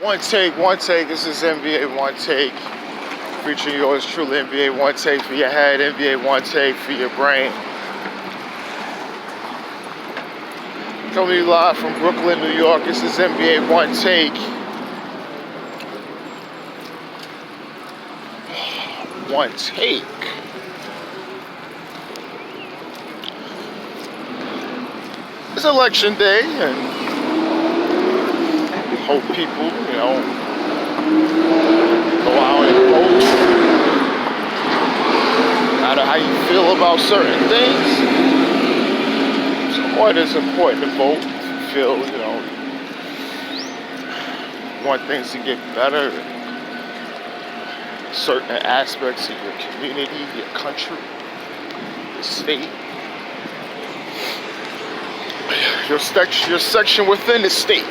One take. This is NBA One Take. Featuring yours truly, NBA One Take for your head, NBA One Take for your brain. Coming to you live from Brooklyn, New York. This is NBA One Take. One Take. It's election day, and hope people, go out and vote. No matter how you feel about certain things, it's always important to vote. If you feel, want things to get better in certain aspects of your community, your country, your state, your section within the state.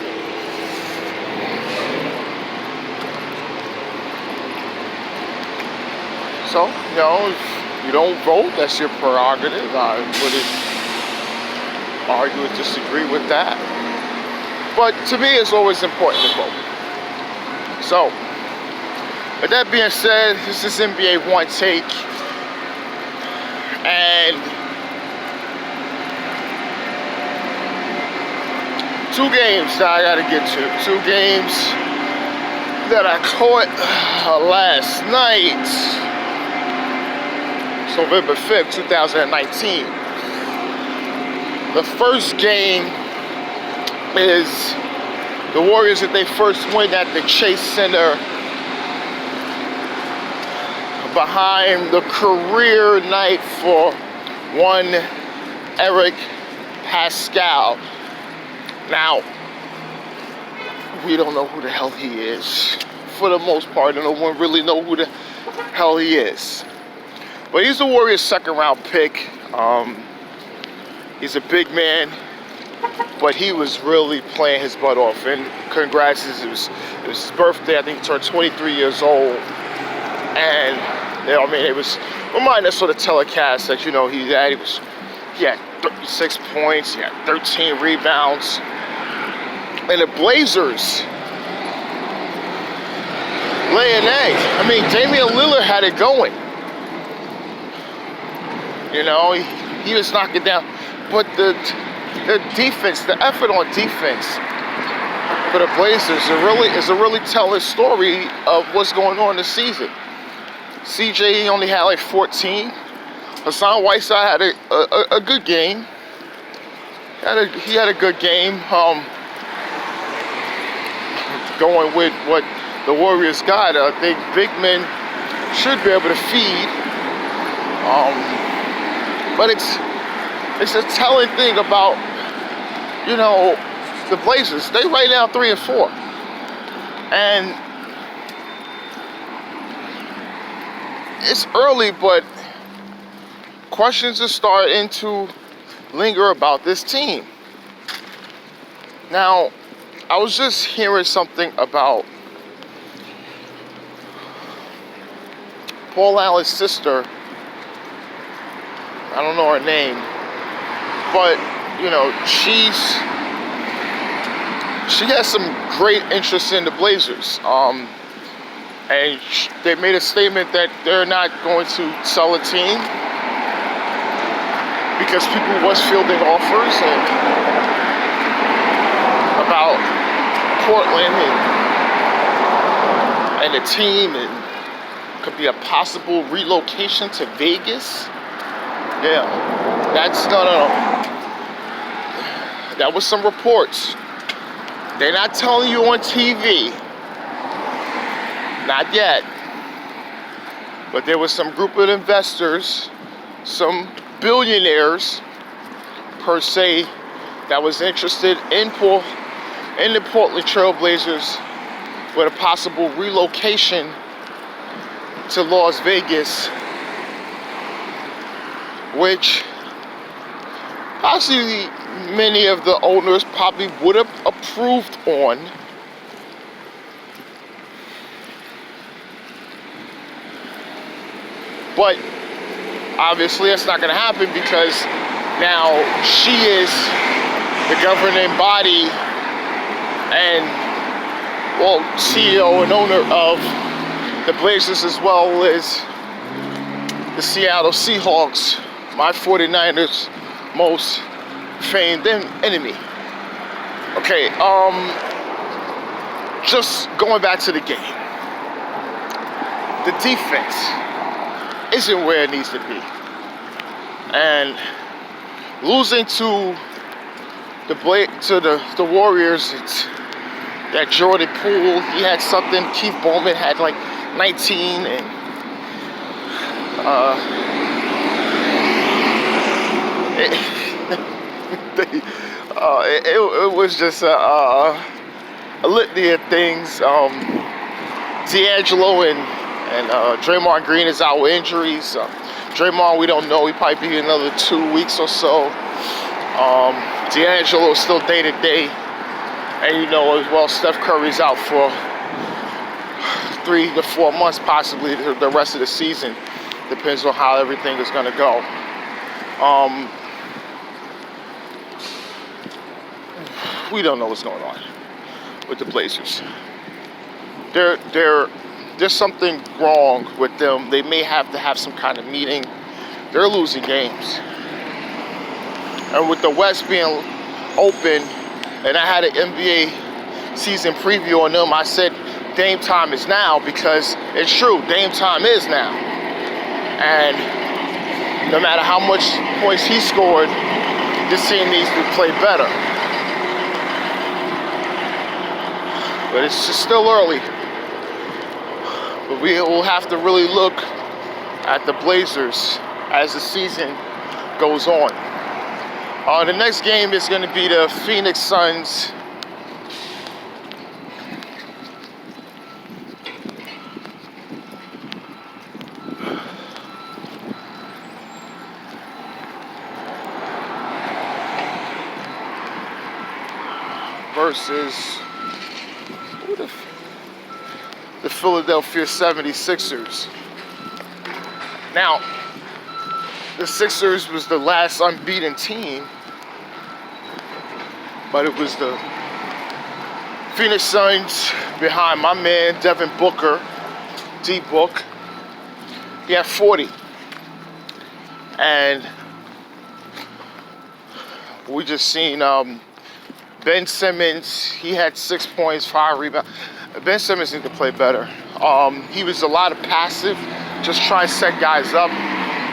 So, if you don't vote, that's your prerogative. I wouldn't argue or disagree with that. But to me, it's always important to vote. So, with that being said, this is NBA One Take. And two games that I gotta get to. Two games that I caught last night. November 5th, 2019. The first game is the Warriors that they first win at the Chase Center behind the career night for one Erick Paschell. Now, we don't know who the hell he is. For the most part, no one really knows who the hell he is. But he's the Warriors' second-round pick. He's a big man, but he was really playing his butt off. And congrats, it was his birthday. I think he turned 23 years old. And it was reminding us of the telecast that he had 36 points, he had 13 rebounds, and the Blazers lay an egg. Damian Lillard had it going. He was knocking down. But the defense, the effort on defense for the Blazers is a really telling story of what's going on this season. CJ only had like 14. Hassan Whiteside had a good game. He had a good game. Going with what the Warriors got, I think big men should be able to feed. But it's a telling thing about, the Blazers. They right now 3-4. And it's early, but questions are starting to linger about this team. Now, I was just hearing something about Paul Allen's sister. I don't know her name, but she has some great interest in the Blazers. And they made a statement that they're not going to sell a team because people was fielding offers about Portland and the team, and could be a possible relocation to Vegas. Yeah, no. That was some reports. They're not telling you on TV. Not yet. But there was some group of investors, some billionaires, per se, that was interested in the Portland Trail Blazers with a possible relocation to Las Vegas, which possibly many of the owners probably would have approved on. But obviously that's not going to happen because now she is the governing body and well, CEO and owner of the Blazers, as well as the Seattle Seahawks, my 49ers' most famed enemy. Okay, just going back to the game. The defense isn't where it needs to be. And losing to the Warriors, it's that Jordan Poole, he had something. Keith Bowman had like 19, and it was just a litany of things. D'Angelo and Draymond Green is out with injuries. Draymond, we don't know. He probably be another 2 weeks or so. D'Angelo is still day to day. And you know as well, Steph Curry's out for 3 to 4 months, possibly the rest of the season. Depends on how everything is going to go. We don't know what's going on with the Blazers. There's something wrong with them. They may have to have some kind of meeting. They're losing games. And with the West being open, and I had an NBA season preview on them, I said Dame time is now, because it's true, Dame time is now. And no matter how much points he scored, this team needs to play better. But it's just still early. But we will have to really look at the Blazers as the season goes on. The next game is going to be the Phoenix Suns versus the Philadelphia 76ers. Now, the Sixers was the last unbeaten team, but it was the Phoenix Suns behind my man Devin Booker, DBOOK. He had 40. And we just seen Ben Simmons, he had 6 points, 5 rebounds. Ben Simmons needs to play better. He was a lot of passive, just trying to set guys up.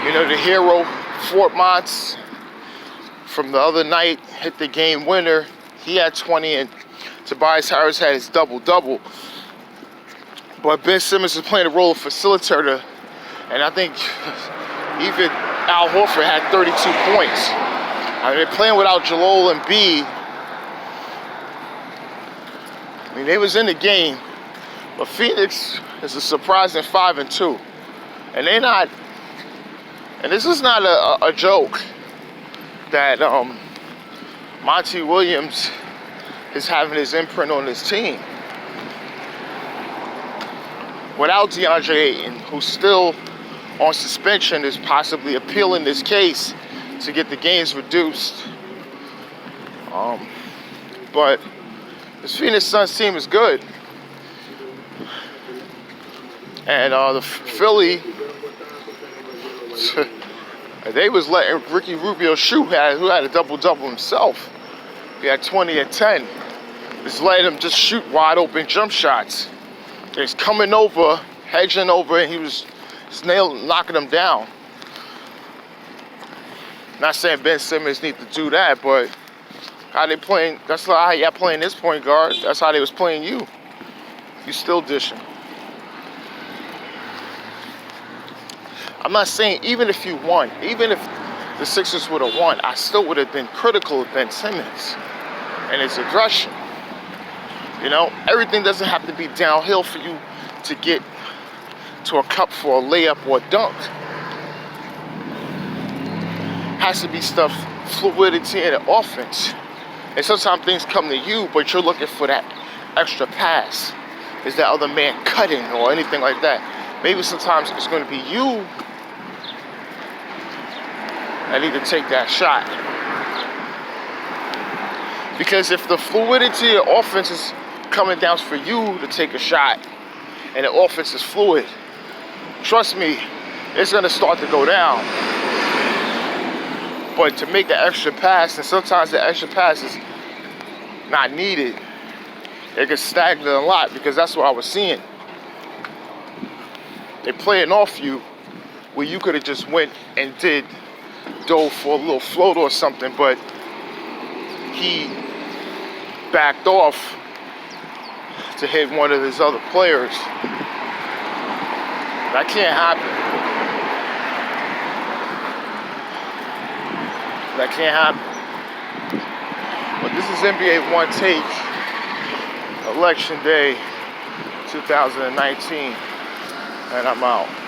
You know, the hero, Fort Monts, from the other night, hit the game winner. He had 20, and Tobias Harris had his double-double. But Ben Simmons is playing the role of facilitator, and I think even Al Horford had 32 points. I mean, they're playing without Joel Embiid. I mean, they was in the game, but Phoenix is a surprising 5-2, and they're not. And this is not a joke that Monty Williams is having his imprint on this team. Without DeAndre Ayton, who's still on suspension, is possibly appealing this case to get the games reduced. But this Phoenix Suns team is good. And the Philly, they was letting Ricky Rubio shoot, who had a double-double himself. He had 20 and 10. Just letting him just shoot wide open jump shots. He's coming over, hedging over, and he was knocking them down. Not saying Ben Simmons need to do that, but how they playing, that's how y'all playing this point guard. That's how they was playing you. You still dishing. I'm not saying even if you won, even if the Sixers would have won, I still would have been critical of Ben Simmons and his aggression. You know, everything doesn't have to be downhill for you to get to a cup for a layup or a dunk. Has to be stuff, fluidity in the offense. And sometimes things come to you, but you're looking for that extra pass. Is that other man cutting or anything like that? Maybe sometimes it's going to be you that need to take that shot. Because if the fluidity of offense is coming down for you to take a shot and the offense is fluid, trust me, it's going to start to go down. But to make an extra pass, and sometimes the extra pass is not needed, it gets stagnant a lot, because that's what I was seeing. They playing off you where you could have just went and dove for a little float or something, but he backed off to hit one of his other players. That can't happen. That can't happen. But this is NBA One Take, Election Day 2019, and I'm out.